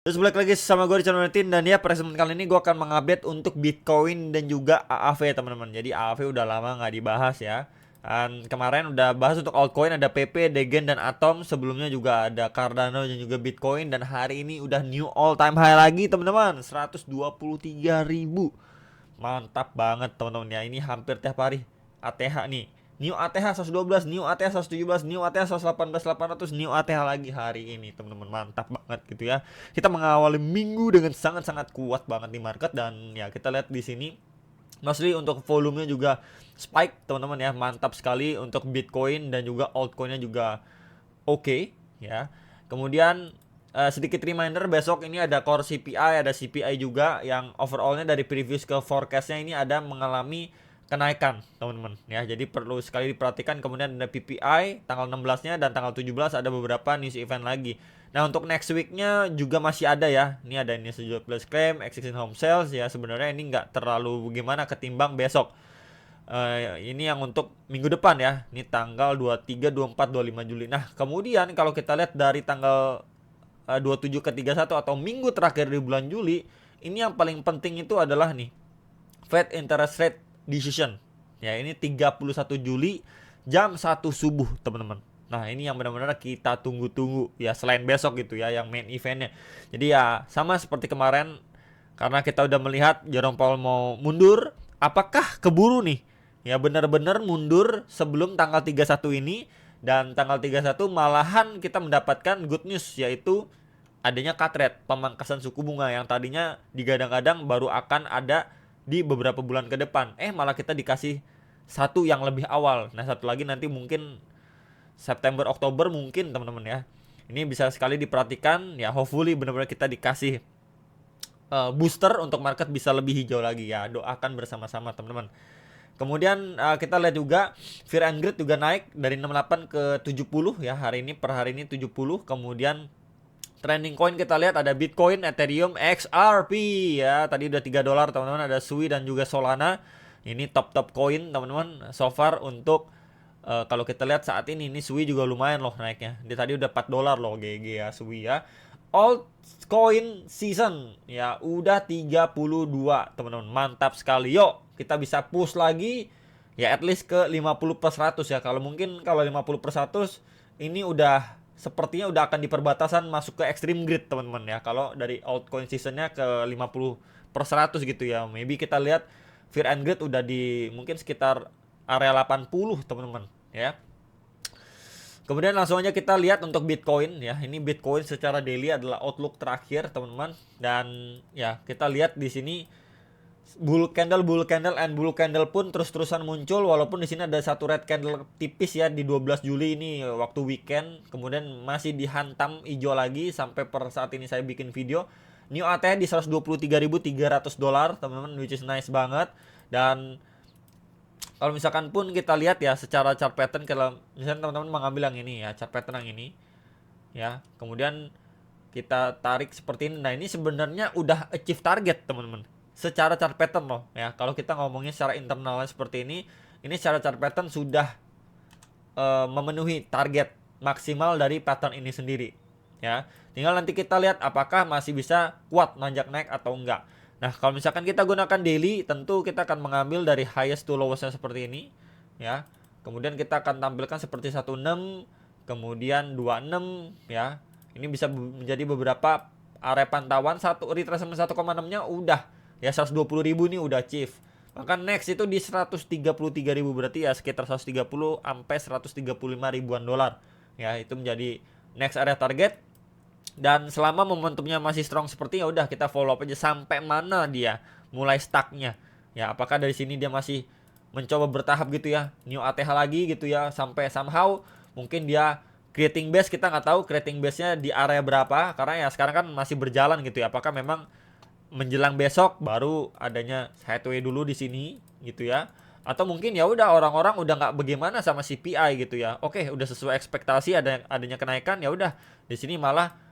Terus balik lagi sama gue di channel Tin, dan ya pada kesempatan kali ini gue akan mengupdate untuk Bitcoin dan juga AAV teman-teman. Jadi AAV udah lama nggak dibahas ya. Dan kemarin udah bahas untuk altcoin, ada PP, Degen, dan Atom. Sebelumnya juga ada Cardano dan juga Bitcoin. Dan hari ini udah new all time high lagi teman-teman, 123.000. Mantap banget teman-teman ya. Ini hampir tiap hari ATH nih. New ATH 112, New ATH 117, New ATH 118.800, New ATH lagi hari ini teman-teman. Mantap banget gitu ya. Kita mengawali minggu dengan sangat-sangat kuat banget di market, dan ya kita lihat di sini mostly untuk volumenya juga spike teman-teman ya. Mantap sekali untuk Bitcoin dan juga altcoinnya juga oke ya. Kemudian sedikit reminder, besok ini ada core CPI, ada CPI juga yang overallnya dari previous ke forecastnya ini ada mengalami kenaikan teman-teman ya. Jadi perlu sekali diperhatikan. Kemudian ada PPI tanggal 16-nya dan tanggal 17 ada beberapa news event lagi. Nah untuk next week-nya juga masih ada ya. Ini ada ini sejuta plus claim, existing home sales ya. Sebenarnya ini nggak terlalu gimana ketimbang besok. Ini yang untuk minggu depan ya. Ini tanggal 23, 24, 25 Juli. Nah kemudian kalau kita lihat dari tanggal 27 ke 31 atau minggu terakhir di bulan Juli, ini yang paling penting itu adalah nih Fed interest rate decision. Ya, ini 31 Juli jam 1 subuh, teman-teman. Nah, ini yang benar-benar kita tunggu-tunggu ya, selain besok gitu ya yang main eventnya. Jadi ya sama seperti kemarin, karena kita udah melihat Jerome Powell mau mundur, apakah keburu nih? Ya benar-benar mundur sebelum tanggal 31 ini, dan tanggal 31 malahan kita mendapatkan good news, yaitu adanya cut rate, pemangkasan suku bunga yang tadinya digadang-gadang baru akan ada di beberapa bulan ke depan. Malah kita dikasih satu yang lebih awal. Nah, satu lagi nanti mungkin September Oktober mungkin teman-teman ya. Ini bisa sekali diperhatikan ya, hopefully benar-benar kita dikasih booster untuk market bisa lebih hijau lagi ya. Doakan bersama-sama teman-teman. Kemudian kita lihat juga Fear and Greed juga naik dari 68 ke 70 ya, hari ini per hari ini 70. Kemudian trending coin kita lihat ada Bitcoin, Ethereum, XRP ya. Tadi udah $3 teman-teman, ada Sui dan juga Solana. Ini top coin teman-teman so far untuk kalau kita lihat saat ini Sui juga lumayan loh naiknya. Dia tadi udah $4 loh GG ya Sui ya. Altcoin season ya udah 32 teman-teman. Mantap sekali. Yuk, kita bisa push lagi ya at least ke 50/100 ya. Kalau mungkin kalau 50/100 ini udah sepertinya udah akan di perbatasan masuk ke extreme greed teman-teman ya. Kalau dari altcoin seasonnya ke 50/100 gitu ya. Maybe kita lihat Fear and Greed udah di mungkin sekitar area 80 teman-teman ya. Kemudian langsung aja kita lihat untuk Bitcoin ya. Ini Bitcoin secara daily adalah outlook terakhir teman-teman, dan ya kita lihat di sini bull candle, and bull candle pun terus-terusan muncul, walaupun di sini ada satu red candle tipis ya di 12 Juli ini waktu weekend. Kemudian masih dihantam hijau lagi sampai per saat ini saya bikin video. New ATH di $123.300 teman-teman, which is nice banget. Dan kalau misalkan pun kita lihat ya secara chart pattern, kalau misalnya teman-teman mengambil yang ini ya, chart pattern yang ini ya, kemudian kita tarik seperti ini. Nah, ini sebenarnya udah achieve target teman-teman secara chart pattern loh ya. Kalau kita ngomongnya secara internalnya seperti ini secara chart pattern sudah memenuhi target maksimal dari pattern ini sendiri ya. Tinggal nanti kita lihat apakah masih bisa kuat nanjak naik atau enggak. Nah, kalau misalkan kita gunakan daily, tentu kita akan mengambil dari highest to lowestnya seperti ini ya. Kemudian kita akan tampilkan seperti 16, kemudian 26 ya. Ini bisa menjadi beberapa area pantauan. Satu retracement 1,6-nya udah ya 120.000 nih udah achieve. Maka next itu di 133.000, berarti ya sekitar 130 sampai 135 ribuan dolar. Ya, itu menjadi next area target. Dan selama momentumnya masih strong seperti, ya udah kita follow up aja sampai mana dia mulai stucknya. Ya, apakah dari sini dia masih mencoba bertahap gitu ya, new ATH lagi gitu ya, sampai somehow mungkin dia creating base. Kita nggak tahu creating base-nya di area berapa, karena ya sekarang kan masih berjalan gitu ya. Apakah memang menjelang besok baru adanya sideways dulu di sini gitu ya, atau mungkin ya udah orang-orang udah nggak bagaimana sama CPI gitu ya. Oke, udah sesuai ekspektasi adanya kenaikan, ya udah di sini malah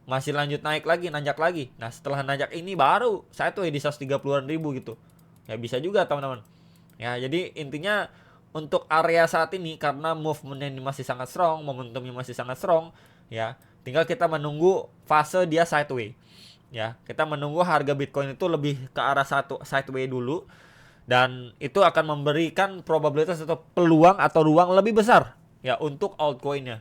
masih lanjut naik lagi, nanjak lagi. Nah, setelah nanjak ini baru saya tuh di 130-an ribu gitu. Ya bisa juga teman-teman. Ya, jadi intinya untuk area saat ini karena movement-nya masih sangat strong, momentumnya masih sangat strong, ya. Tinggal kita menunggu fase dia sideway. Ya, kita menunggu harga Bitcoin itu lebih ke arah satu sideway dulu, dan itu akan memberikan probabilitas atau peluang atau ruang lebih besar ya untuk altcoinnya.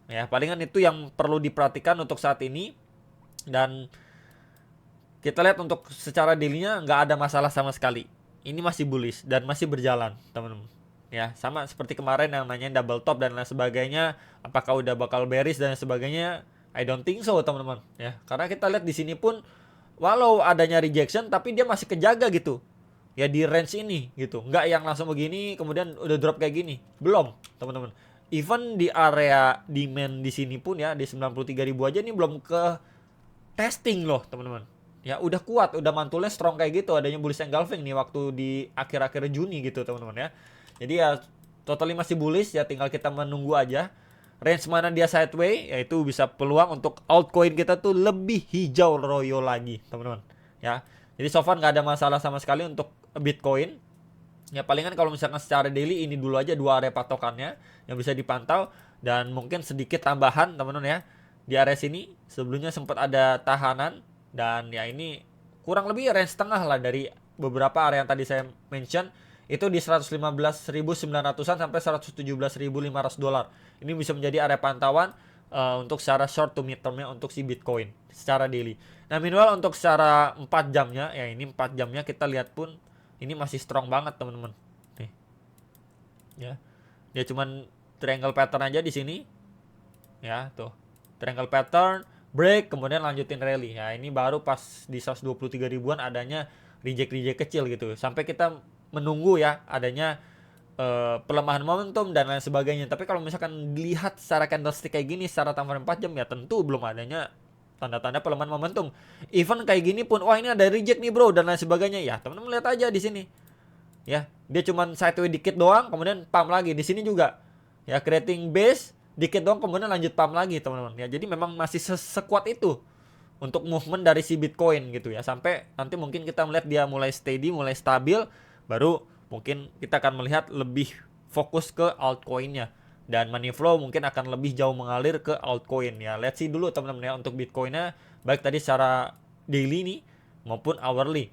Ya, palingan itu yang perlu diperhatikan untuk saat ini. Dan kita lihat untuk secara daily-nya nggak ada masalah sama sekali. Ini masih bullish dan masih berjalan, teman-teman. Ya, sama seperti kemarin yang nanyain double top dan lain sebagainya, apakah udah bakal bearish dan sebagainya? I don't think so, teman-teman. Ya, karena kita lihat di sini pun walau adanya rejection tapi dia masih kejaga gitu. Ya di range ini gitu. Nggak yang langsung begini kemudian udah drop kayak gini. Belum, teman-teman. Even di area demand di sini pun ya di 93.000 aja ini belum ke testing loh, teman-teman. Ya udah kuat, udah mantulnya strong kayak gitu, adanya bullish engulfing nih waktu di akhir-akhir Juni gitu, teman-teman ya. Jadi ya totally masih bullish ya, tinggal kita menunggu aja range mana dia sideway, yaitu bisa peluang untuk altcoin kita tuh lebih hijau royo lagi, teman-teman. Ya. Jadi so far nggak ada masalah sama sekali untuk Bitcoin. Ya palingan kalau misalkan secara daily ini dulu aja dua area patokannya yang bisa dipantau, dan mungkin sedikit tambahan, teman-teman ya. Di area sini sebelumnya sempat ada tahanan, dan ya ini kurang lebih range tengah lah dari beberapa area yang tadi saya mention, itu di 115.900-an sampai 117.500 dolar. Ini bisa menjadi area pantauan untuk secara short to mid termnya untuk si Bitcoin secara daily. Nah, meanwhile untuk secara 4 jamnya, ya ini 4 jamnya kita lihat pun ini masih strong banget, teman-teman. Nih. Ya. Dia cuman triangle pattern aja di sini. Ya, tuh. Triangle pattern, break, kemudian lanjutin rally. Ya, ini baru pas di 123 ribuan adanya reject kecil gitu. Sampai kita menunggu ya adanya pelemahan momentum dan lain sebagainya. Tapi kalau misalkan dilihat secara candlestick kayak gini secara timer 4 jam, ya tentu belum adanya tanda-tanda pelemahan momentum. Even kayak gini pun, wah ini ada reject nih bro dan lain sebagainya. Ya teman-teman lihat aja di sini. Ya, dia cuman sideway dikit doang, kemudian pump lagi. Di sini juga ya creating base dikit doang, kemudian lanjut pump lagi, teman-teman. Ya jadi memang masih sekuat itu untuk movement dari si Bitcoin gitu ya. Sampai nanti mungkin kita melihat dia mulai steady, mulai stabil, baru mungkin kita akan melihat lebih fokus ke altcoinnya, dan money flow mungkin akan lebih jauh mengalir ke altcoin ya. Let's see dulu teman-teman ya untuk Bitcoinnya, baik tadi secara daily nih maupun hourly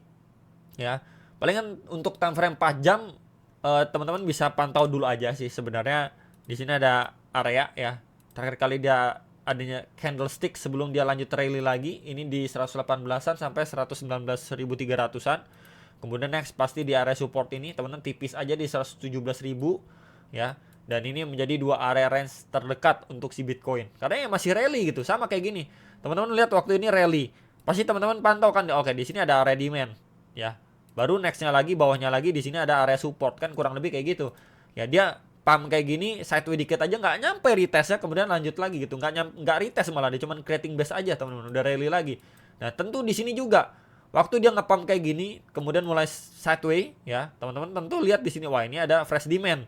ya. Palingan untuk time frame 4 jam teman-teman bisa pantau dulu aja sih sebenarnya. Di sini ada area ya. Terakhir kali dia adanya candlestick sebelum dia lanjut rally lagi ini di 118-an sampai 119.300-an. Kemudian next pasti di area support ini teman-teman tipis aja di 117.000 ya. Dan ini menjadi dua area range terdekat untuk si Bitcoin. Karena ya masih rally gitu, sama kayak gini. Teman-teman lihat waktu ini rally. Pasti teman-teman pantau kan, oke di sini ada area demand ya. Baru nextnya lagi, bawahnya lagi di sini ada area support, kan kurang lebih kayak gitu. Ya dia pump kayak gini, sideway dikit aja nggak nyampe retestnya, kemudian lanjut lagi gitu. Nggak retest malah, dia cuma creating base aja teman-teman, udah rally lagi. Nah tentu di sini juga waktu dia nge-pump kayak gini, kemudian mulai sideway, ya teman-teman tentu lihat di sini, wah ini ada fresh demand,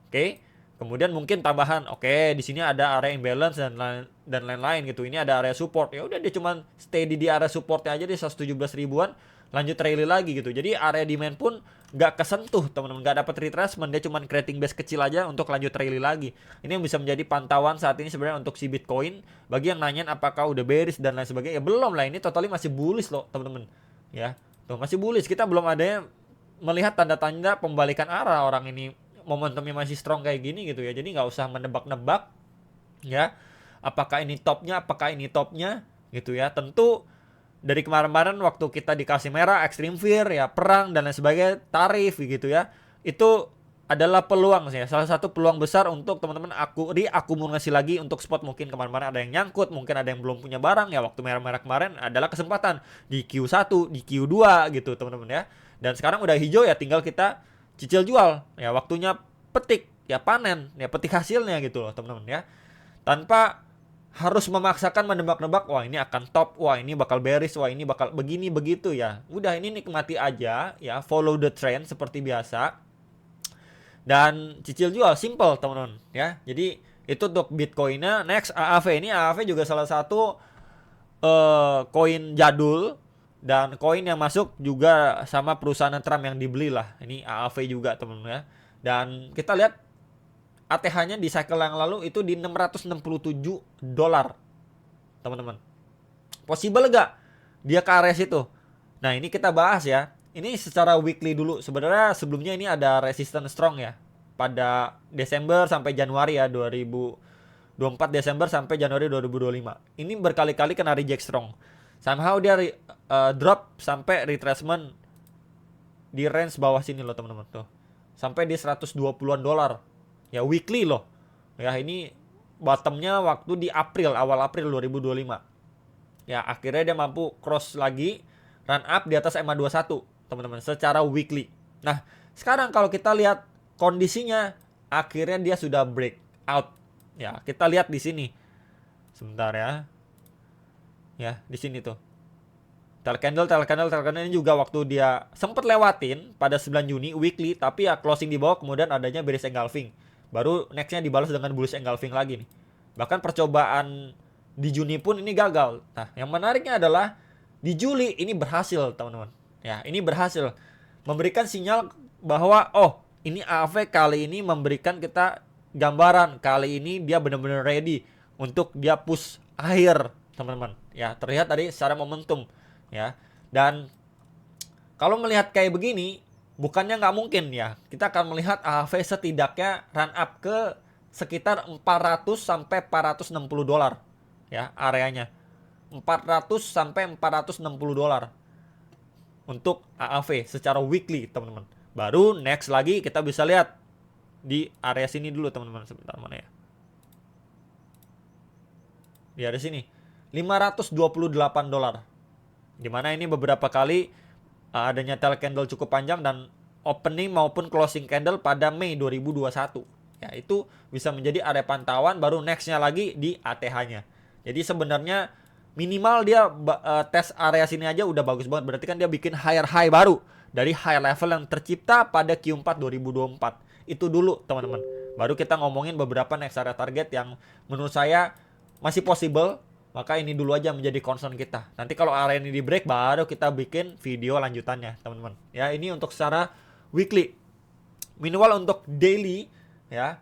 oke. Kemudian mungkin tambahan, oke di sini ada area imbalance dan lain-lain gitu. Ini ada area support, ya udah dia cuma steady di area supportnya aja di 117 ribuan, lanjut rally lagi gitu. Jadi area demand pun nggak kesentuh teman-teman, nggak dapat retracement, dia cuma creating base kecil aja untuk lanjut rally lagi. Ini yang bisa menjadi pantauan saat ini sebenarnya untuk si Bitcoin. Bagi yang nanyain apakah udah bearish dan lain sebagainya, ya belum lah, ini totally masih bullish loh teman-teman. Ya, tuh masih bullish. Kita belum ada yang melihat tanda-tanda pembalikan arah, orang ini momentumnya masih strong kayak gini gitu ya. Jadi nggak usah menebak-nebak ya. Apakah ini topnya gitu ya. Tentu dari kemarin-kemarin waktu kita dikasih merah, extreme fear ya, perang dan lain sebagainya, tarif gitu ya. Itu adalah peluang sih ya. Salah satu peluang besar untuk teman-teman diakumulasi lagi untuk spot. Mungkin kemarin-kemarin ada yang nyangkut, mungkin ada yang belum punya barang ya. Waktu merah-merah kemarin adalah kesempatan di Q1, di Q2 gitu teman-teman ya. Dan sekarang udah hijau ya, tinggal kita cicil jual ya. Waktunya petik ya, panen ya, petik hasilnya gitu loh teman-teman ya. Tanpa harus memaksakan menebak-nebak, wah ini akan top, wah ini bakal bearish, wah ini bakal begini begitu ya. Udah, ini nikmati aja ya, follow the trend seperti biasa. Dan cicil jual, simple teman-teman ya. Jadi itu untuk Bitcoinnya. Next AAV, ini AAV juga salah satu koin jadul, dan koin yang masuk juga sama perusahaan Trump yang dibeli lah. Ini AAV juga teman-teman ya. Dan kita lihat ATH-nya di cycle yang lalu itu di 667 dolar teman-teman. Possible gak dia ke area situ? Nah, ini kita bahas ya. Ini secara weekly dulu. Sebenarnya sebelumnya ini ada resistance strong ya. Pada Desember sampai Januari ya, 2024 Desember sampai Januari 2025. Ini berkali-kali kena reject strong. Somehow dia drop sampai retracement di range bawah sini loh teman-teman tuh. Sampai di 120-an dolar. Ya weekly loh. Ya ini bottomnya waktu di April, awal April 2025. Ya akhirnya dia mampu cross lagi, run up di atas EMA 21 teman-teman secara weekly. Nah sekarang kalau kita lihat kondisinya, akhirnya dia sudah break out. Ya kita lihat di sini sebentar ya. Ya di sini tuh tail candle ini juga waktu dia sempat lewatin pada 9 Juni weekly, tapi ya closing di bawah, kemudian adanya bearish engulfing. Baru nextnya dibalas dengan bullish engulfing lagi nih. Bahkan percobaan di Juni pun ini gagal. Nah, yang menariknya adalah di Juli ini berhasil, teman-teman. Ya, ini berhasil memberikan sinyal bahwa ini AV kali ini memberikan kita gambaran kali ini dia benar-benar ready untuk dia push akhir, teman-teman. Ya, terlihat tadi secara momentum, ya. Dan kalau melihat kayak begini, bukannya nggak mungkin ya. Kita akan melihat AV setidaknya run up ke sekitar 400 sampai 460 dolar. Ya, areanya 400 sampai 460 dolar untuk AAV secara weekly, teman-teman. Baru next lagi kita bisa lihat di area sini dulu, teman-teman. Sebentar, mana ya? Di area sini 528 dolar. Dimana ini beberapa kali adanya tail candle cukup panjang dan opening maupun closing candle pada Mei 2021. Ya, itu bisa menjadi area pantauan, baru nextnya lagi di ATH-nya. Jadi sebenarnya minimal dia tes area sini aja udah bagus banget. Berarti kan dia bikin higher high baru dari high level yang tercipta pada Q4 2024. Itu dulu teman-teman. Baru kita ngomongin beberapa next area target yang menurut saya masih possible. Maka ini dulu aja menjadi concern kita. Nanti kalau area ini di break baru kita bikin video lanjutannya teman-teman. Ya, ini untuk secara weekly. Minimal untuk daily ya.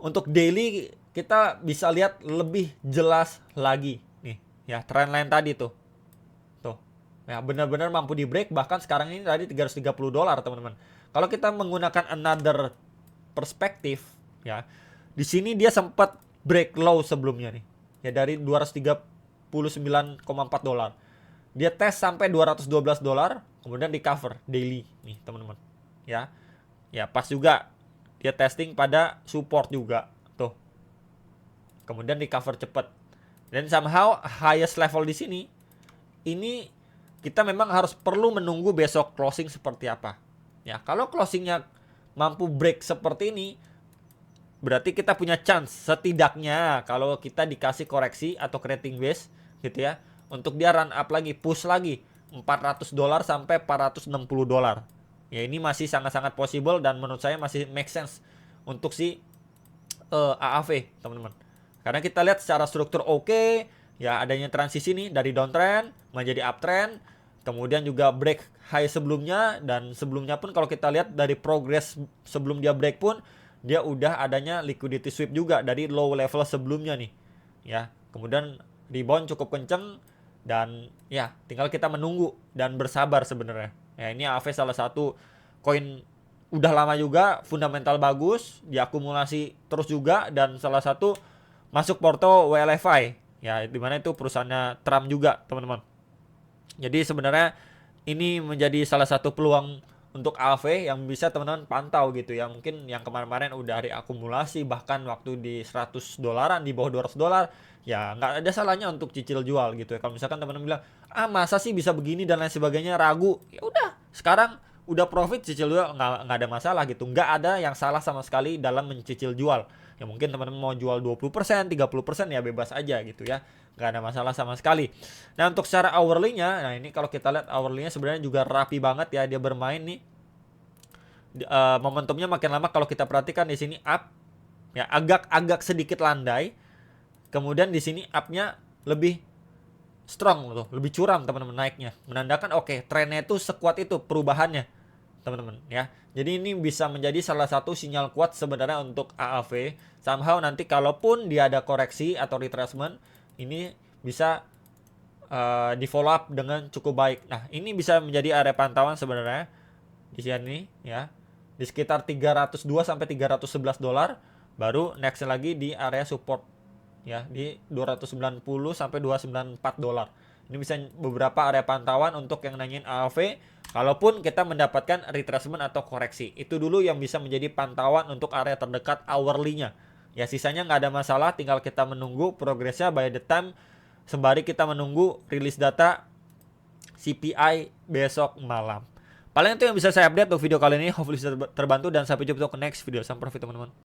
Untuk daily kita bisa lihat lebih jelas lagi nih ya, trendline tadi tuh ya benar-benar mampu di break. Bahkan sekarang ini tadi 330 dolar teman-teman. Kalau kita menggunakan another perspektif ya, di sini dia sempat break low sebelumnya nih ya, dari 239,4 dolar dia tes sampai 212 dolar, kemudian di cover daily nih teman-teman ya. Ya pas juga dia testing pada support juga tuh, kemudian di cover cepat. Dan somehow highest level di sini ini kita memang harus perlu menunggu besok closing seperti apa. Ya, kalau closingnya mampu break seperti ini, berarti kita punya chance setidaknya kalau kita dikasih koreksi atau creating base gitu ya, untuk dia run up lagi, push lagi 400 dolar sampai 460 dolar. Ya, ini masih sangat-sangat possible dan menurut saya masih make sense untuk si AAV, teman-teman. Karena kita lihat secara struktur oke, ya adanya transisi nih dari downtrend menjadi uptrend, kemudian juga break high sebelumnya, dan sebelumnya pun kalau kita lihat dari progress sebelum dia break pun dia udah adanya liquidity sweep juga dari low level sebelumnya nih. Ya, kemudian rebound cukup kenceng dan ya tinggal kita menunggu dan bersabar sebenarnya. Ya, ini AAV salah satu koin udah lama juga, fundamental bagus, diakumulasi terus juga, dan salah satu masuk porto WLFI ya, dimana itu perusahaannya Trump juga teman-teman. Jadi sebenarnya ini menjadi salah satu peluang untuk AV yang bisa teman-teman pantau gitu ya. Mungkin yang kemarin-kemarin udah diakumulasi bahkan waktu di 100 dolaran, di bawah 200 dolar, ya nggak ada salahnya untuk cicil jual gitu ya. Kalau misalkan teman-teman bilang masa sih bisa begini dan lain sebagainya, ragu, ya udah sekarang udah profit cicil jual, nggak ada masalah gitu. Nggak ada yang salah sama sekali dalam mencicil jual. Ya mungkin teman-teman mau jual 20%, 30% ya bebas aja gitu ya. Nggak ada masalah sama sekali. Nah, untuk secara hourly-nya, nah ini kalau kita lihat hourly-nya sebenarnya juga rapi banget ya dia bermain nih. Momentumnya makin lama kalau kita perhatikan di sini up ya, agak sedikit landai. Kemudian di sini up-nya lebih strong loh, lebih curam teman-teman naiknya. Menandakan oke, trennya itu sekuat itu perubahannya, teman-teman ya. Jadi ini bisa menjadi salah satu sinyal kuat sebenarnya untuk AAV. Somehow nanti kalaupun dia ada koreksi atau retracement, ini bisa di follow up dengan cukup baik. Nah, ini bisa menjadi area pantauan sebenarnya di sini ya. Di sekitar 302 sampai 311 dolar, baru next lagi di area support ya di 290 sampai 294 dolar. Ini bisa beberapa area pantauan untuk yang nanyain AAV. Kalaupun kita mendapatkan retracement atau koreksi, itu dulu yang bisa menjadi pantauan untuk area terdekat hourly-nya. Ya sisanya nggak ada masalah, tinggal kita menunggu progresnya by the time sembari kita menunggu rilis data CPI besok malam. Paling itu yang bisa saya update untuk video kali ini. Hopefully bisa terbantu dan sampai jumpa untuk next video. Sampai profit teman-teman.